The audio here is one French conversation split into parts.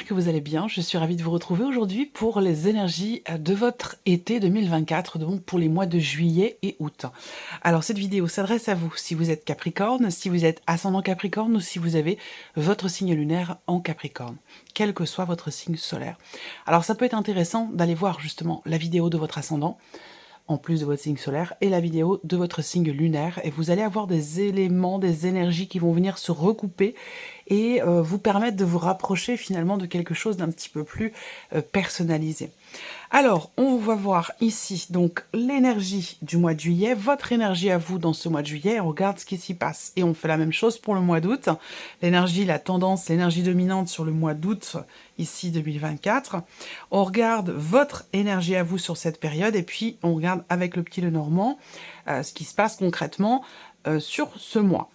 j'espère que vous allez bien. Je suis ravie de vous retrouver aujourd'hui pour les énergies de votre été 2024, donc pour les mois de juillet et août. Alors cette vidéo s'adresse à vous si vous êtes Capricorne, si vous êtes ascendant Capricorne ou si vous avez votre signe lunaire en Capricorne, quel que soit votre signe solaire. Alors ça peut être intéressant d'aller voir justement la vidéo de votre ascendant, en plus de votre signe solaire, et la vidéo de votre signe lunaire, et vous allez avoir des éléments, des énergies qui vont venir se recouper et vous permettre de vous rapprocher finalement de quelque chose d'un petit peu plus personnalisé. Alors, on va voir ici donc l'énergie du mois de juillet, votre énergie à vous dans ce mois de juillet, on regarde ce qui s'y passe. Et on fait la même chose pour le mois d'août. L'énergie, la tendance, l'énergie dominante sur le mois d'août, ici 2024. On regarde votre énergie à vous sur cette période et puis on regarde avec le petit Lenormand ce qui se passe concrètement sur ce mois.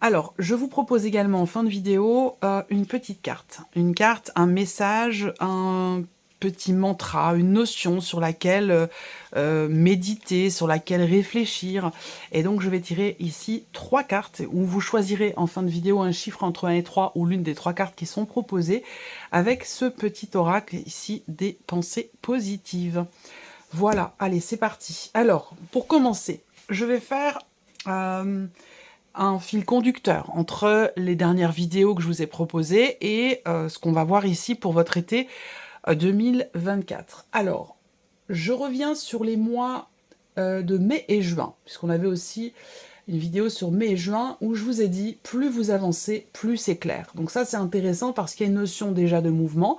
Alors, je vous propose également en fin de vidéo une petite carte. Une carte, un message, un petit mantra, une notion sur laquelle méditer, sur laquelle réfléchir. Et donc, je vais tirer ici 3 cartes où vous choisirez en fin de vidéo un chiffre entre 1 et 3 ou l'une des 3 cartes qui sont proposées avec ce petit oracle ici des pensées positives. Voilà, allez, c'est parti. Alors, pour commencer, je vais faire un fil conducteur entre les dernières vidéos que je vous ai proposées et ce qu'on va voir ici pour votre été 2024. Alors, je reviens sur les mois de mai et juin, puisqu'on avait aussi une vidéo sur mai et juin où je vous ai dit, plus vous avancez, plus c'est clair. Donc ça, c'est intéressant parce qu'il y a une notion déjà de mouvement,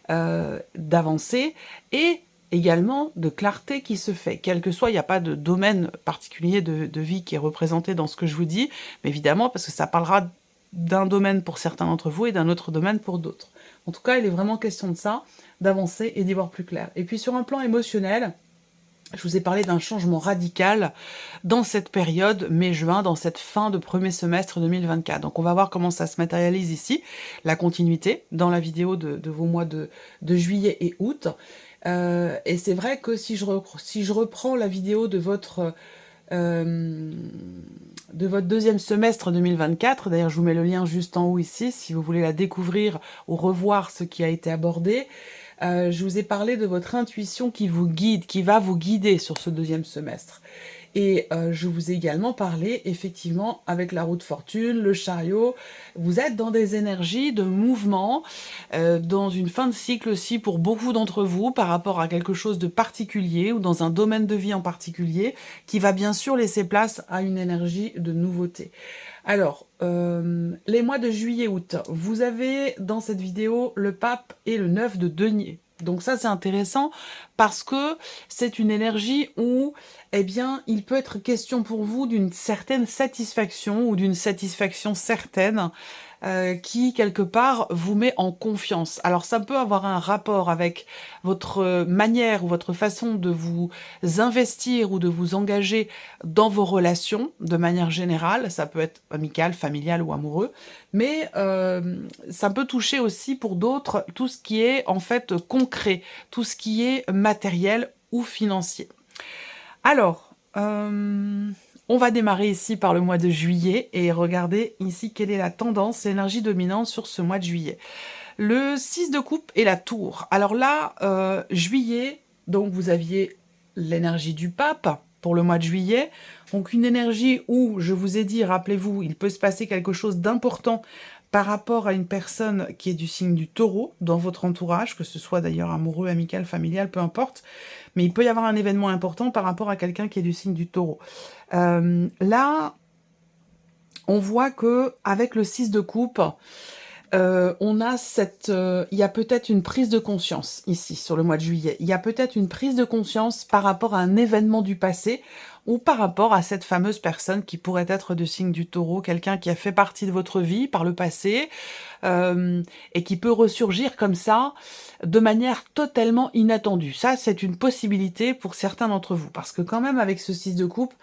d'avancée, et également de clarté qui se fait, quel que soit, il n'y a pas de domaine particulier de vie qui est représenté dans ce que je vous dis, mais évidemment, parce que ça parlera d'un domaine pour certains d'entre vous et d'un autre domaine pour d'autres. En tout cas, il est vraiment question de ça, d'avancer et d'y voir plus clair. Et puis sur un plan émotionnel, je vous ai parlé d'un changement radical dans cette période mai-juin, dans cette fin de premier semestre 2024. Donc on va voir comment ça se matérialise ici, la continuité dans la vidéo de vos mois de juillet et août. Et c'est vrai que si je reprends la vidéo de votre deuxième semestre 2024, d'ailleurs je vous mets le lien juste en haut ici, si vous voulez la découvrir ou revoir ce qui a été abordé, je vous ai parlé de votre intuition qui vous guide, qui va vous guider sur ce deuxième semestre. Et je vous ai également parlé, effectivement, avec la roue de fortune, le chariot, vous êtes dans des énergies de mouvement, dans une fin de cycle aussi pour beaucoup d'entre vous, par rapport à quelque chose de particulier ou dans un domaine de vie en particulier, qui va bien sûr laisser place à une énergie de nouveauté. Alors, les mois de juillet-août, vous avez dans cette vidéo le pape et le 9 de denier. Donc ça, c'est intéressant parce que c'est une énergie où, eh bien, il peut être question pour vous d'une certaine satisfaction ou d'une satisfaction certaine qui, quelque part, vous met en confiance. Alors, ça peut avoir un rapport avec votre manière ou votre façon de vous investir ou de vous engager dans vos relations, de manière générale. Ça peut être amical, familial ou amoureux. Mais ça peut toucher aussi, pour d'autres, tout ce qui est, en fait, concret, tout ce qui est matériel ou financier. Alors, on va démarrer ici par le mois de juillet et regarder ici quelle est la tendance, l'énergie dominante sur ce mois de juillet. Le 6 de coupe et la tour. Alors là, juillet, donc vous aviez l'énergie du pape pour le mois de juillet. Donc une énergie où, je vous ai dit, rappelez-vous, il peut se passer quelque chose d'important par rapport à une personne qui est du signe du taureau dans votre entourage, que ce soit d'ailleurs amoureux, amical, familial, peu importe. Mais il peut y avoir un événement important par rapport à quelqu'un qui est du signe du taureau. Là, on voit que avec le 6 de coupe, on a il y a peut-être une prise de conscience ici, sur le mois de juillet. Il y a peut-être une prise de conscience par rapport à un événement du passé ou par rapport à cette fameuse personne qui pourrait être du signe du taureau, quelqu'un qui a fait partie de votre vie par le passé et qui peut ressurgir comme ça de manière totalement inattendue. Ça, c'est une possibilité pour certains d'entre vous parce que quand même, avec ce 6 de coupe,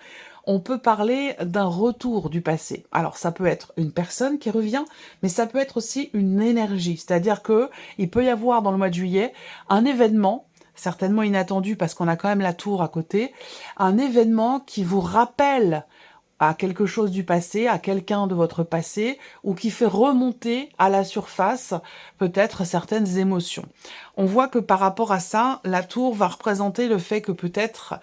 on peut parler d'un retour du passé. Alors, ça peut être une personne qui revient, mais ça peut être aussi une énergie. C'est-à-dire que il peut y avoir dans le mois de juillet un événement, certainement inattendu parce qu'on a quand même la tour à côté, un événement qui vous rappelle à quelque chose du passé, à quelqu'un de votre passé, ou qui fait remonter à la surface peut-être certaines émotions. On voit que par rapport à ça, la tour va représenter le fait que peut-être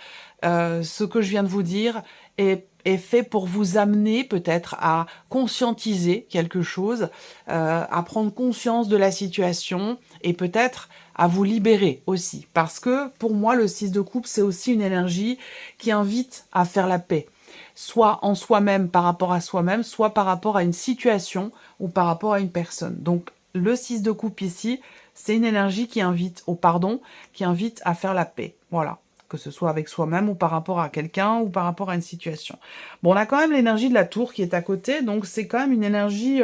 ce que je viens de vous dire est fait pour vous amener peut-être à conscientiser quelque chose, à prendre conscience de la situation et peut-être à vous libérer aussi. Parce que pour moi, le 6 de coupe, c'est aussi une énergie qui invite à faire la paix. Soit en soi-même par rapport à soi-même, soit par rapport à une situation ou par rapport à une personne. Donc le 6 de coupe ici, c'est une énergie qui invite au pardon, qui invite à faire la paix. Voilà, que ce soit avec soi-même ou par rapport à quelqu'un ou par rapport à une situation. Bon, on a quand même l'énergie de la tour qui est à côté, donc c'est quand même une énergie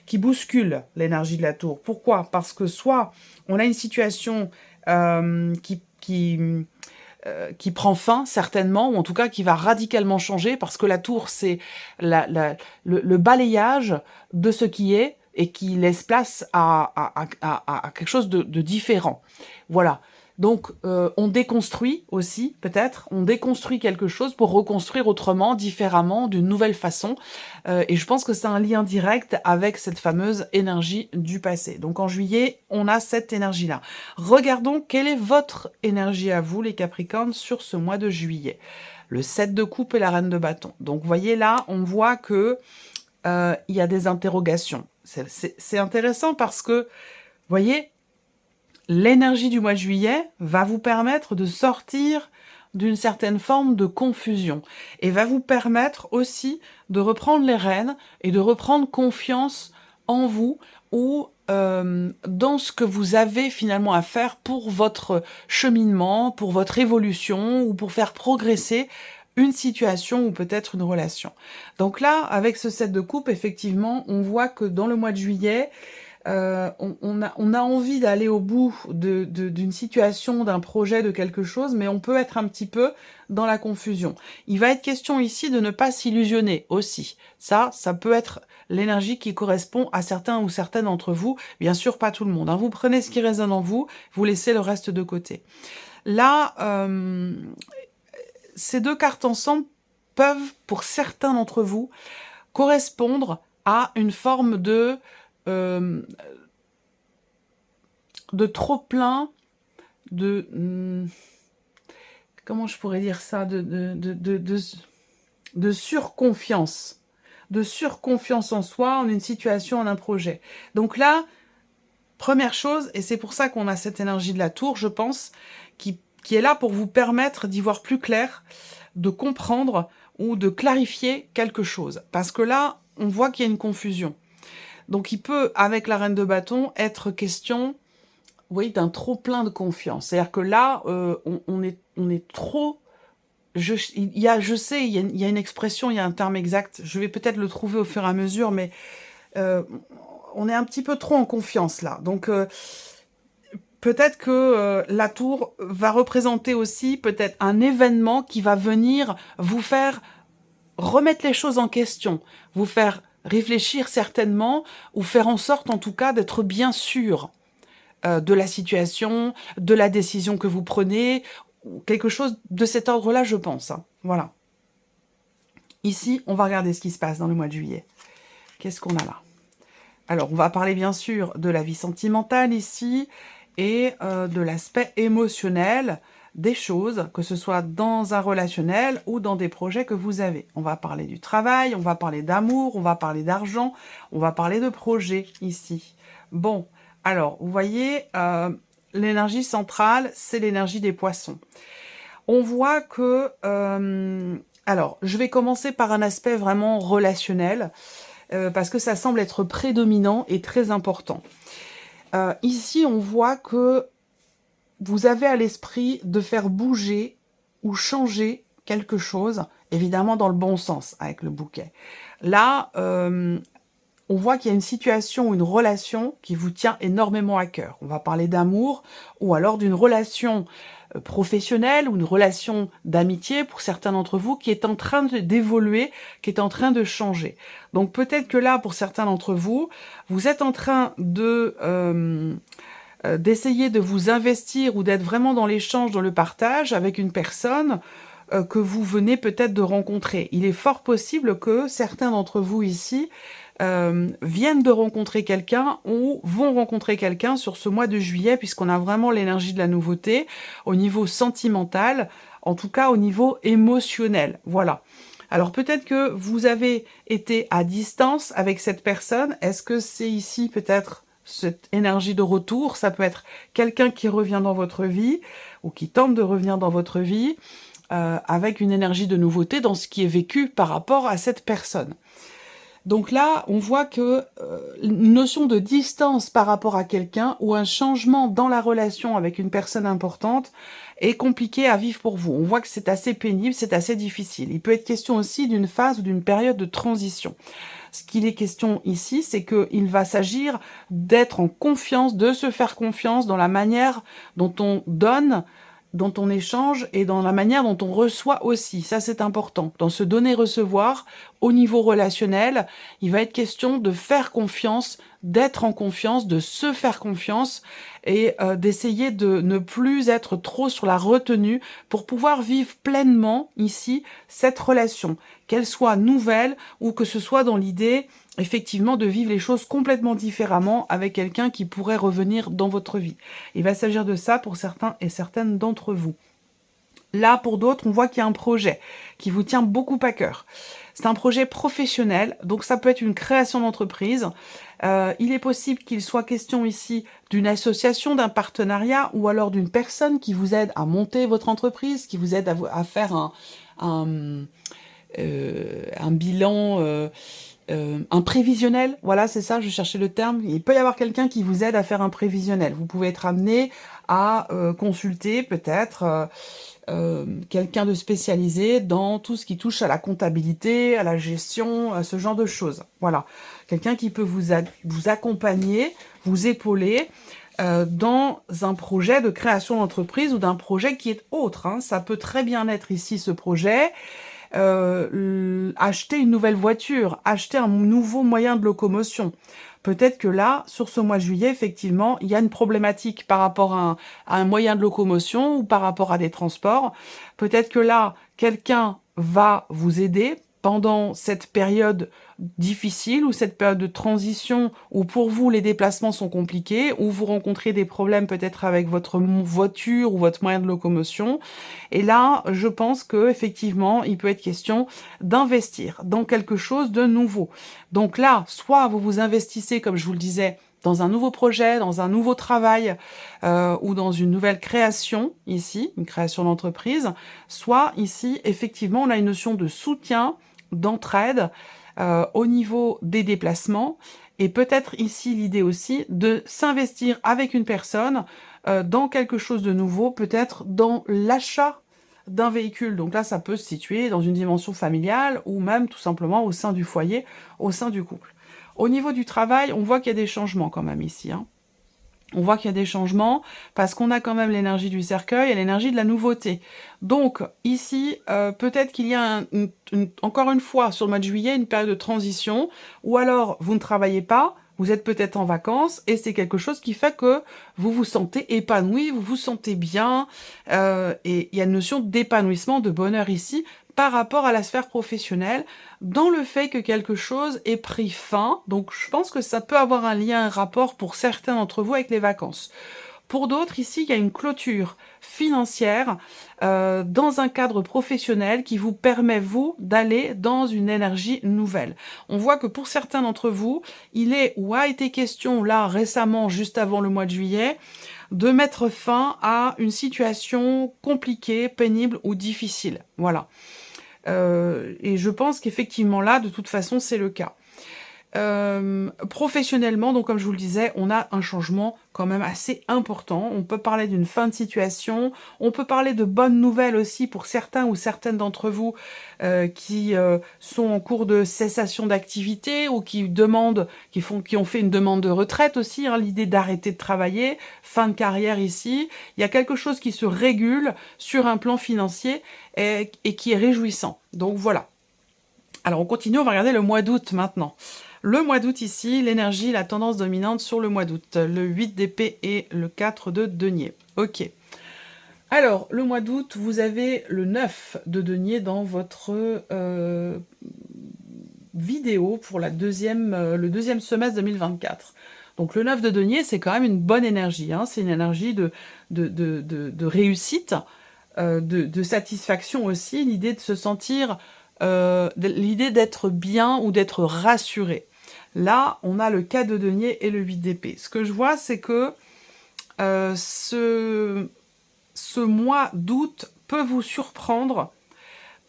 qui bouscule l'énergie de la tour. Pourquoi? Parce que soit on a une situation qui prend fin, certainement, ou en tout cas qui va radicalement changer, parce que la tour, c'est le balayage de ce qui est et qui laisse place à quelque chose de différent. Voilà. Donc, on déconstruit aussi, peut-être, on déconstruit quelque chose pour reconstruire autrement, différemment, d'une nouvelle façon. Et je pense que c'est un lien direct avec cette fameuse énergie du passé. Donc, en juillet, on a cette énergie-là. Regardons quelle est votre énergie à vous, les Capricornes, sur ce mois de juillet. Le 7 de coupe et la reine de bâton. Donc, vous voyez là, on voit que il y a des interrogations. C'est intéressant parce que, vous voyez, l'énergie du mois de juillet va vous permettre de sortir d'une certaine forme de confusion et va vous permettre aussi de reprendre les rênes et de reprendre confiance en vous ou dans ce que vous avez finalement à faire pour votre cheminement, pour votre évolution ou pour faire progresser une situation ou peut-être une relation. Donc là, avec ce 7 de coupe, effectivement, on voit que dans le mois de juillet, on a envie d'aller au bout d'une situation, d'un projet, de quelque chose, mais on peut être un petit peu dans la confusion. Il va être question ici de ne pas s'illusionner aussi. Ça peut être l'énergie qui correspond à certains ou certaines d'entre vous. Bien sûr, pas tout le monde, hein. Vous prenez ce qui résonne en vous, vous laissez le reste de côté. Là, ces deux cartes ensemble peuvent, pour certains d'entre vous, correspondre à une forme de trop-plein, comment je pourrais dire ça, de surconfiance. De surconfiance en soi, en une situation, en un projet. Donc là, première chose, et c'est pour ça qu'on a cette énergie de la tour, je pense, qui est là pour vous permettre d'y voir plus clair, de comprendre ou de clarifier quelque chose. Parce que là, on voit qu'il y a une confusion. Donc il peut, avec la reine de bâton, être question, vous voyez, d'un trop plein de confiance. C'est-à-dire que là, on est trop... je sais, il y a une expression, il y a un terme exact, je vais peut-être le trouver au fur et à mesure, mais on est un petit peu trop en confiance là. Donc peut-être que la tour va représenter aussi peut-être un événement qui va venir vous faire remettre les choses en question, vous faire réfléchir certainement, ou faire en sorte en tout cas d'être bien sûr de la situation, de la décision que vous prenez, ou quelque chose de cet ordre-là, je pense. Hein. Voilà. Ici, on va regarder ce qui se passe dans le mois de juillet. Qu'est-ce qu'on a là? Alors, on va parler bien sûr de la vie sentimentale ici, et de l'aspect émotionnel des choses, que ce soit dans un relationnel ou dans des projets que vous avez. On va parler du travail, on va parler d'amour, on va parler d'argent, on va parler de projets ici. Bon, alors, vous voyez, l'énergie centrale, c'est l'énergie des poissons. On voit que... alors, je vais commencer par un aspect vraiment relationnel, parce que ça semble être prédominant et très important. Ici, on voit que vous avez à l'esprit de faire bouger ou changer quelque chose, évidemment dans le bon sens, avec le bouquet. Là, on voit qu'il y a une situation ou une relation qui vous tient énormément à cœur. On va parler d'amour ou alors d'une relation professionnelle ou une relation d'amitié pour certains d'entre vous qui est en train d'évoluer, qui est en train de changer. Donc peut-être que là, pour certains d'entre vous, vous êtes en train d'essayer de vous investir ou d'être vraiment dans l'échange, dans le partage avec une personne que vous venez peut-être de rencontrer. Il est fort possible que certains d'entre vous ici viennent de rencontrer quelqu'un ou vont rencontrer quelqu'un sur ce mois de juillet, puisqu'on a vraiment l'énergie de la nouveauté au niveau sentimental, en tout cas au niveau émotionnel. Voilà. Alors peut-être que vous avez été à distance avec cette personne. Est-ce que c'est ici peut-être cette énergie de retour? Ça peut être quelqu'un qui revient dans votre vie ou qui tente de revenir dans votre vie avec une énergie de nouveauté dans ce qui est vécu par rapport à cette personne. Donc là, on voit que une notion de distance par rapport à quelqu'un ou un changement dans la relation avec une personne importante est compliqué à vivre pour vous. On voit que c'est assez pénible, c'est assez difficile. Il peut être question aussi d'une phase ou d'une période de transition. Ce qu'il est question ici, c'est qu'il va s'agir d'être en confiance, de se faire confiance dans la manière dont on donne, dont on échange et dans la manière dont on reçoit aussi. Ça, c'est important. Dans ce donner-recevoir, au niveau relationnel, il va être question de faire confiance, d'être en confiance, de se faire confiance et d'essayer de ne plus être trop sur la retenue pour pouvoir vivre pleinement ici cette relation, qu'elle soit nouvelle ou que ce soit dans l'idée effectivement de vivre les choses complètement différemment avec quelqu'un qui pourrait revenir dans votre vie. Il va s'agir de ça pour certains et certaines d'entre vous. Là, pour d'autres, on voit qu'il y a un projet qui vous tient beaucoup à cœur. C'est un projet professionnel, donc ça peut être une création d'entreprise. Il est possible qu'il soit question ici d'une association, d'un partenariat ou alors d'une personne qui vous aide à monter votre entreprise, qui vous aide à faire un bilan... un prévisionnel, voilà, c'est ça, je cherchais le terme. Il peut y avoir quelqu'un qui vous aide à faire un prévisionnel. Vous pouvez être amené à consulter peut-être quelqu'un de spécialisé dans tout ce qui touche à la comptabilité, à la gestion, à ce genre de choses. Voilà, quelqu'un qui peut vous accompagner, vous épauler dans un projet de création d'entreprise ou d'un projet qui est autre. Hein. Ça peut très bien être ici ce projet. Acheter une nouvelle voiture, acheter un nouveau moyen de locomotion. Peut-être que là, sur ce mois de juillet, effectivement, il y a une problématique par rapport à un moyen de locomotion ou par rapport à des transports. Peut-être que là, quelqu'un va vous aider pendant cette période difficile ou cette période de transition où pour vous les déplacements sont compliqués, où vous rencontrez des problèmes peut-être avec votre voiture ou votre moyen de locomotion. Et là, je pense que effectivement, il peut être question d'investir dans quelque chose de nouveau. Donc là, soit vous vous investissez, comme je vous le disais, dans un nouveau projet, dans un nouveau travail ou dans une nouvelle création, ici, une création d'entreprise, soit ici, effectivement, on a une notion de soutien, d'entraide au niveau des déplacements et peut-être ici l'idée aussi de s'investir avec une personne dans quelque chose de nouveau, peut-être dans l'achat d'un véhicule. Donc là, ça peut se situer dans une dimension familiale ou même tout simplement au sein du foyer, au sein du couple. Au niveau du travail, on voit qu'il y a des changements quand même ici. Hein. On voit qu'il y a des changements parce qu'on a quand même l'énergie du cercueil et l'énergie de la nouveauté. Donc ici, peut-être qu'il y a encore une fois sur le mois de juillet une période de transition ou alors vous ne travaillez pas, vous êtes peut-être en vacances et c'est quelque chose qui fait que vous vous sentez épanoui, vous vous sentez bien et il y a une notion d'épanouissement, de bonheur ici par rapport à la sphère professionnelle, dans le fait que quelque chose est pris fin. Donc je pense que ça peut avoir un lien, un rapport pour certains d'entre vous avec les vacances. Pour d'autres, ici, il y a une clôture financière dans un cadre professionnel qui vous permet, vous, d'aller dans une énergie nouvelle. On voit que pour certains d'entre vous, il est ou a été question, là, récemment, juste avant le mois de juillet, de mettre fin à une situation compliquée, pénible ou difficile. Voilà. Et je pense qu'effectivement là, de toute façon, c'est le cas. Professionnellement, donc comme je vous le disais, on a un changement quand même assez important. On peut parler d'une fin de situation, on peut parler de bonnes nouvelles aussi pour certains ou certaines d'entre vous qui sont en cours de cessation d'activité ou qui ont fait une demande de retraite aussi, hein, l'idée d'arrêter de travailler, fin de carrière ici. Il y a quelque chose qui se régule sur un plan financier et qui est réjouissant. Donc voilà. Alors on continue, on va regarder le mois d'août maintenant. Le mois d'août ici, l'énergie, la tendance dominante sur le mois d'août. Le 8 d'épée et le 4 de denier. Ok. Alors, le mois d'août, vous avez le 9 de denier dans votre vidéo pour le deuxième semestre 2024. Donc le 9 de denier, c'est quand même une bonne énergie, hein. C'est une énergie de réussite, de satisfaction aussi, l'idée de se sentir, l'idée d'être bien ou d'être rassuré. Là, on a le 4 de denier et le 8 d'épée. Ce que je vois, c'est que ce mois d'août peut vous surprendre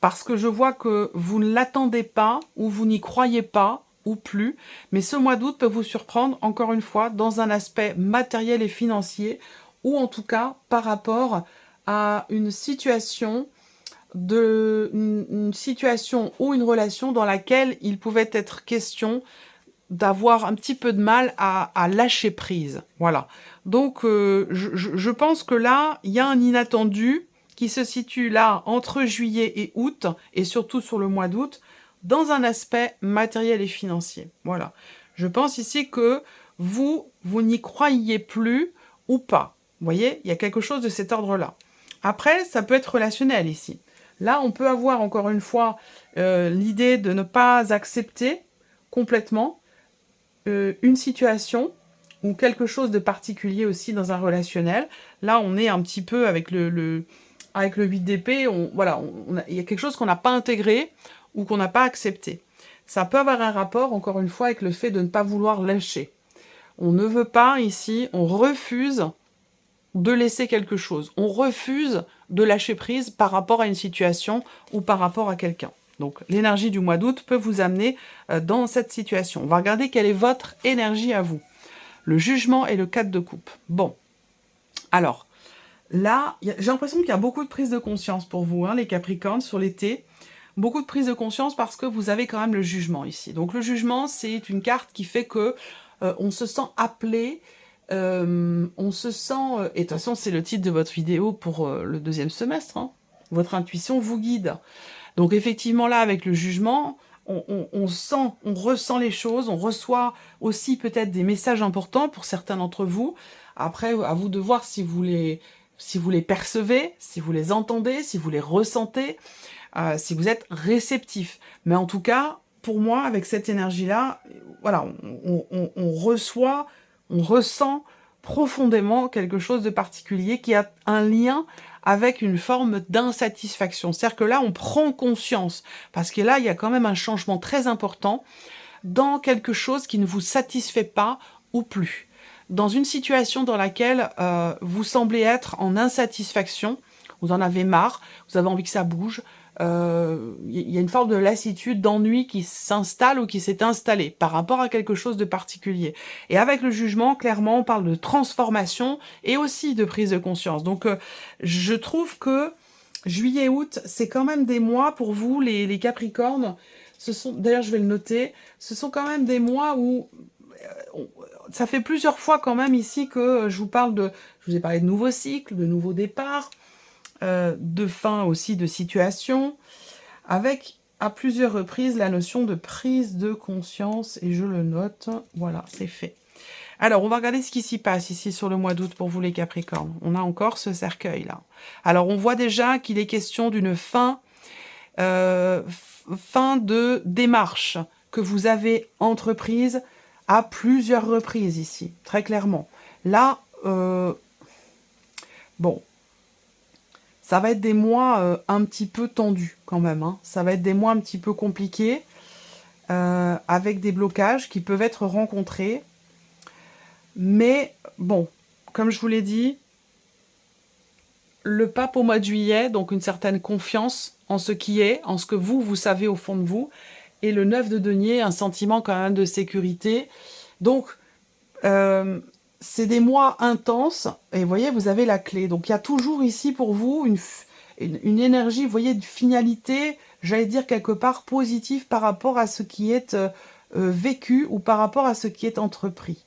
parce que je vois que vous ne l'attendez pas ou vous n'y croyez pas ou plus, mais ce mois d'août peut vous surprendre, encore une fois, dans un aspect matériel et financier, ou en tout cas par rapport à une situation une situation ou une relation dans laquelle il pouvait être question d'avoir un petit peu de mal à lâcher prise. Voilà. Donc, je pense que là, il y a un inattendu qui se situe là entre juillet et août, et surtout sur le mois d'août, dans un aspect matériel et financier. Voilà. Je pense ici que vous n'y croyez plus ou pas. Vous voyez, il y a quelque chose de cet ordre-là. Après, ça peut être relationnel ici. Là, on peut avoir, encore une fois, l'idée de ne pas accepter complètement une situation ou quelque chose de particulier aussi dans un relationnel. Là, on est un petit peu avec le 8 d'épée, voilà, il y a quelque chose qu'on n'a pas intégré ou qu'on n'a pas accepté. Ça peut avoir un rapport, encore une fois, avec le fait de ne pas vouloir lâcher. On ne veut pas, ici, on refuse de laisser quelque chose. On refuse de lâcher prise par rapport à une situation ou par rapport à quelqu'un. Donc, l'énergie du mois d'août peut vous amener dans cette situation. On va regarder quelle est votre énergie à vous. Le jugement et le 4 de coupe. Bon. Alors, là, j'ai l'impression qu'il y a beaucoup de prise de conscience pour vous, hein, les Capricornes, sur l'été. Beaucoup de prise de conscience parce que vous avez quand même le jugement ici. Donc, le jugement, c'est une carte qui fait que on se sent appelé, on se sent... et de toute façon, c'est le titre de votre vidéo pour le deuxième semestre. Hein. Votre intuition vous guide. Donc effectivement, là, avec le jugement, on ressent les choses, on reçoit aussi peut-être des messages importants pour certains d'entre vous. Après, à vous de voir si vous les percevez, si vous les entendez, si vous les ressentez, si vous êtes réceptif. Mais en tout cas, pour moi, avec cette énergie-là, voilà, on reçoit, on ressent profondément quelque chose de particulier qui a un lien avec une forme d'insatisfaction. C'est-à-dire que là, on prend conscience, parce que là, il y a quand même un changement très important dans quelque chose qui ne vous satisfait pas ou plus. Dans une situation dans laquelle vous semblez être en insatisfaction, vous en avez marre, vous avez envie que ça bouge, y a une forme de lassitude, d'ennui qui s'installe ou qui s'est installée par rapport à quelque chose de particulier. Et avec le jugement, clairement, on parle de transformation et aussi de prise de conscience. Donc, je trouve que juillet-août, c'est quand même des mois pour vous, les Capricornes. D'ailleurs, je vais le noter, ce sont quand même des mois où ça fait plusieurs fois quand même ici que je vous ai parlé de nouveaux cycles, de nouveaux départs, de fin aussi de situation, avec à plusieurs reprises la notion de prise de conscience, et je le note, voilà, c'est fait. Alors, on va regarder ce qui s'y passe ici sur le mois d'août pour vous les Capricornes. On a encore ce cercueil-là. Alors, on voit déjà qu'il est question d'une fin de démarche que vous avez entreprise à plusieurs reprises ici, très clairement. Là, bon, ça va être des mois un petit peu tendus quand même. Hein. Ça va être des mois un petit peu compliqués, avec des blocages qui peuvent être rencontrés. Mais bon, comme je vous l'ai dit, le pape au mois de juillet, donc une certaine confiance en ce qui est, en ce que vous savez au fond de vous, et le 9 de denier, un sentiment quand même de sécurité. Donc, c'est des mois intenses, et vous voyez, vous avez la clé. Donc, il y a toujours ici pour vous une énergie, vous voyez, de finalité, j'allais dire quelque part positive par rapport à ce qui est vécu ou par rapport à ce qui est entrepris.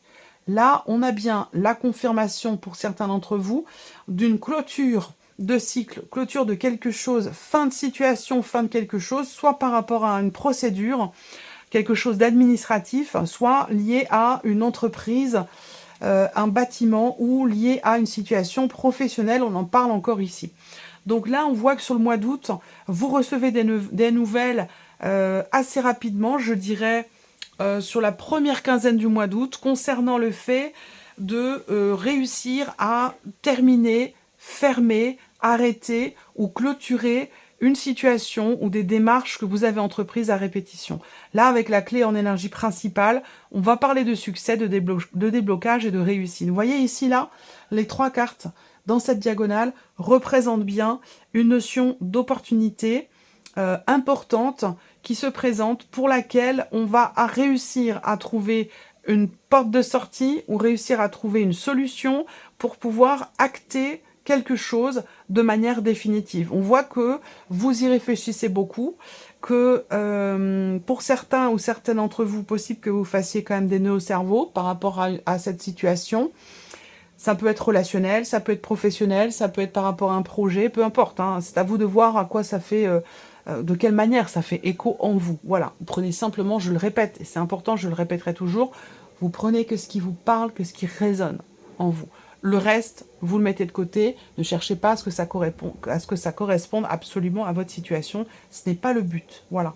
Là, on a bien la confirmation pour certains d'entre vous d'une clôture de cycle, clôture de quelque chose, fin de situation, fin de quelque chose, soit par rapport à une procédure, quelque chose d'administratif, soit lié à une entreprise un bâtiment ou lié à une situation professionnelle. On en parle encore ici. Donc là, on voit que sur le mois d'août, vous recevez des nouvelles assez rapidement, je dirais sur la première quinzaine du mois d'août, concernant le fait de réussir à terminer, fermer, arrêter ou clôturer une situation ou des démarches que vous avez entreprises à répétition. Là, avec la clé en énergie principale, on va parler de succès, de déblocage et de réussite. Vous voyez ici, là, les 3 cartes dans cette diagonale représentent bien une notion d'opportunité importante qui se présente, pour laquelle on va réussir à trouver une porte de sortie ou réussir à trouver une solution pour pouvoir acter quelque chose de manière définitive. On voit que vous y réfléchissez beaucoup, que pour certains ou certaines d'entre vous, possible que vous fassiez quand même des nœuds au cerveau par rapport à cette situation. Ça peut être relationnel, ça peut être professionnel, ça peut être par rapport à un projet, peu importe. Hein, c'est à vous de voir à quoi ça fait, de quelle manière ça fait écho en vous. Voilà, vous prenez simplement, je le répète, et c'est important, je le répéterai toujours, vous prenez que ce qui vous parle, que ce qui résonne en vous. Le reste, vous le mettez de côté, ne cherchez pas à ce que ça corresponde absolument à votre situation. Ce n'est pas le but. Voilà.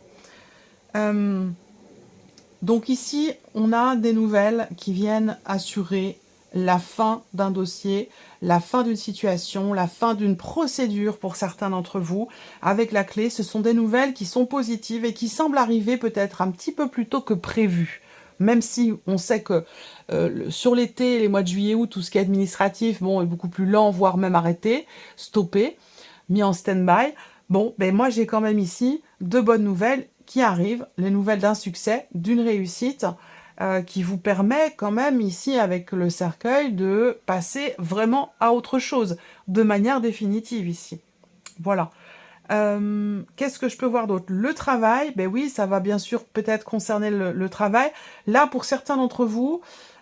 Donc ici, on a des nouvelles qui viennent assurer la fin d'un dossier, la fin d'une situation, la fin d'une procédure pour certains d'entre vous. Avec la clé, ce sont des nouvelles qui sont positives et qui semblent arriver peut-être un petit peu plus tôt que prévu. Même si on sait que sur l'été, les mois de juillet, août, tout ce qui est administratif, bon, est beaucoup plus lent, voire même arrêté, stoppé, mis en stand-by. Bon, ben moi j'ai quand même ici de bonnes nouvelles qui arrivent, les nouvelles d'un succès, d'une réussite, qui vous permet quand même ici avec le cercueil de passer vraiment à autre chose, de manière définitive ici. Voilà. Qu'est-ce que je peux voir d'autre? Le travail, ben oui, ça va bien sûr peut-être concerner le travail. Là, pour certains d'entre vous,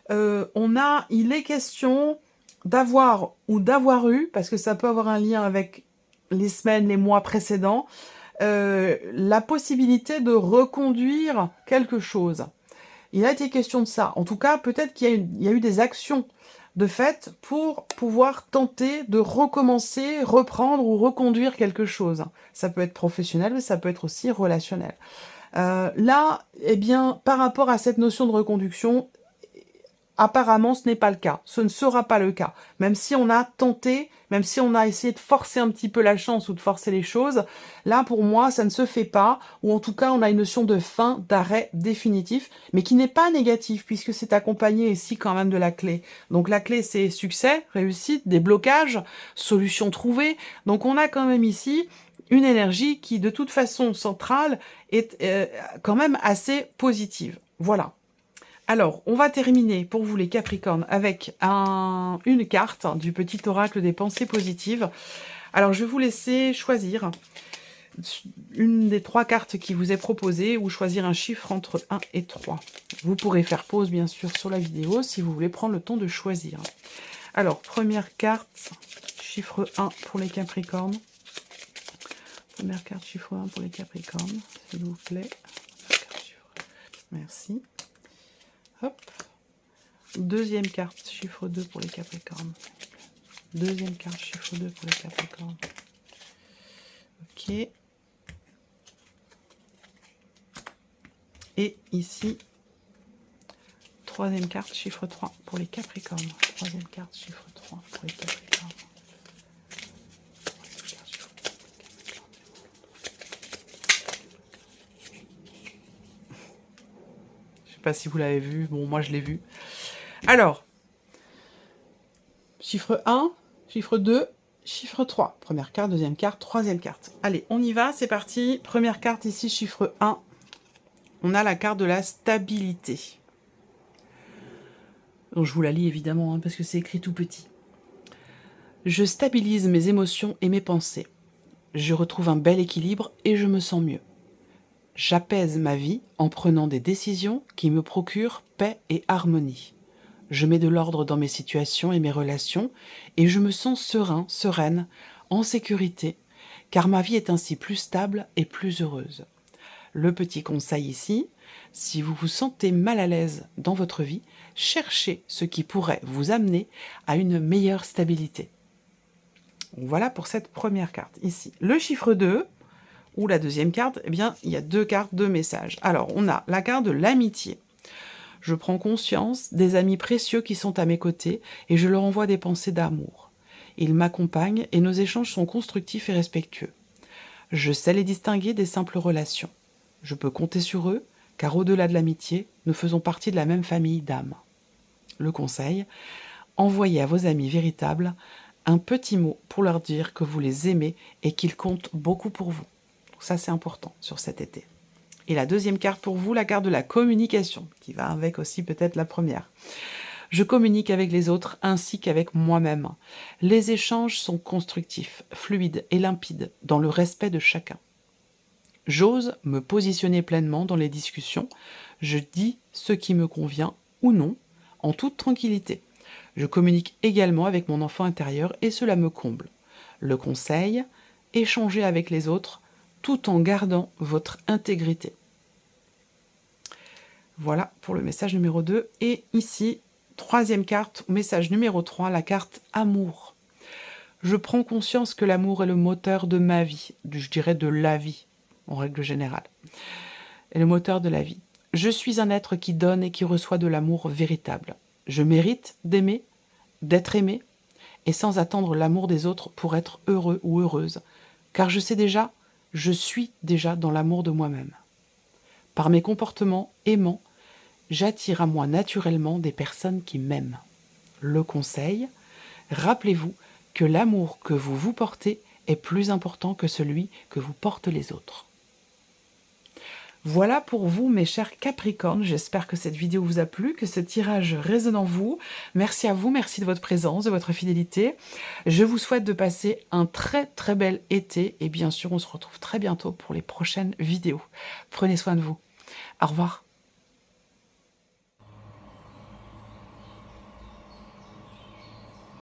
il est question d'avoir ou d'avoir eu, parce que ça peut avoir un lien avec les semaines, les mois précédents, la possibilité de reconduire quelque chose. Il a été question de ça. En tout cas, peut-être qu'il y a eu des actions de fait pour pouvoir tenter de recommencer, reprendre ou reconduire quelque chose. Ça peut être professionnel, mais ça peut être aussi relationnel. Là, eh bien, par rapport à cette notion de reconduction, apparemment, ce n'est pas le cas. Ce ne sera pas le cas. Même si on a tenté, même si on a essayé de forcer un petit peu la chance ou de forcer les choses, là, pour moi, ça ne se fait pas. Ou en tout cas, on a une notion de fin, d'arrêt définitif, mais qui n'est pas négatif, puisque c'est accompagné ici quand même de la clé. Donc la clé, c'est succès, réussite, déblocage, solution trouvée. Donc on a quand même ici une énergie qui, de toute façon centrale, est quand même assez positive. Voilà. Alors, on va terminer pour vous les Capricornes avec une carte du petit oracle des pensées positives. Alors, je vais vous laisser choisir une des 3 cartes qui vous est proposée ou choisir un chiffre entre 1 et 3. Vous pourrez faire pause, bien sûr, sur la vidéo si vous voulez prendre le temps de choisir. Alors, première carte, chiffre 1 pour les Capricornes. Première carte, chiffre 1 pour les Capricornes, s'il vous plaît. Merci. Hop. Deuxième carte, chiffre 2 pour les Capricornes. Deuxième carte, chiffre 2 pour les Capricornes. Ok. Et ici, troisième carte, chiffre 3 pour les Capricornes. Troisième carte, chiffre 3 pour les Capricornes. Je sais pas si vous l'avez vu. Bon, moi, je l'ai vu. Alors, chiffre 1, chiffre 2, chiffre 3. Première carte, deuxième carte, troisième carte. Allez, on y va, c'est parti. Première carte ici, chiffre 1. On a la carte de la stabilité. Donc, je vous la lis évidemment, hein, parce que c'est écrit tout petit. Je stabilise mes émotions et mes pensées. Je retrouve un bel équilibre et je me sens mieux. J'apaise ma vie en prenant des décisions qui me procurent paix et harmonie. Je mets de l'ordre dans mes situations et mes relations et je me sens serein, sereine, en sécurité, car ma vie est ainsi plus stable et plus heureuse. Le petit conseil ici, Si vous vous sentez mal à l'aise dans votre vie, cherchez ce qui pourrait vous amener à une meilleure stabilité. Voilà pour cette première carte ici. Le chiffre 2, ou la deuxième carte, eh bien, il y a deux cartes de messages. Alors, on a la carte de l'amitié. Je prends conscience des amis précieux qui sont à mes côtés et je leur envoie des pensées d'amour. Ils m'accompagnent et nos échanges sont constructifs et respectueux. Je sais les distinguer des simples relations. Je peux compter sur eux, car au-delà de l'amitié, nous faisons partie de la même famille d'âmes. Le conseil, envoyez à vos amis véritables un petit mot pour leur dire que vous les aimez et qu'ils comptent beaucoup pour vous. Donc ça, c'est important sur cet été. Et la deuxième carte pour vous, la carte de la communication, qui va avec aussi peut-être la première. Je communique avec les autres ainsi qu'avec moi-même. Les échanges sont constructifs, fluides et limpides, dans le respect de chacun. J'ose me positionner pleinement dans les discussions. Je dis ce qui me convient ou non, en toute tranquillité. Je communique également avec mon enfant intérieur et cela me comble. Le conseil, échanger avec les autres tout en gardant votre intégrité. Voilà pour le message numéro 2. Et ici, troisième carte, message numéro 3, la carte amour. Je prends conscience que l'amour est le moteur de ma vie, je dirais de la vie, en règle générale. Et le moteur de la vie. Je suis un être qui donne et qui reçoit de l'amour véritable. Je mérite d'aimer, d'être aimé, et sans attendre l'amour des autres pour être heureux ou heureuse, car je sais déjà, je suis déjà dans l'amour de moi-même. Par mes comportements aimants, j'attire à moi naturellement des personnes qui m'aiment. Le conseil, rappelez-vous que l'amour que vous vous portez est plus important que celui que vous portent les autres. Voilà pour vous, mes chers Capricornes. J'espère que cette vidéo vous a plu, que ce tirage résonne en vous. Merci à vous, merci de votre présence, de votre fidélité. Je vous souhaite de passer un très très bel été et bien sûr, on se retrouve très bientôt pour les prochaines vidéos. Prenez soin de vous. Au revoir.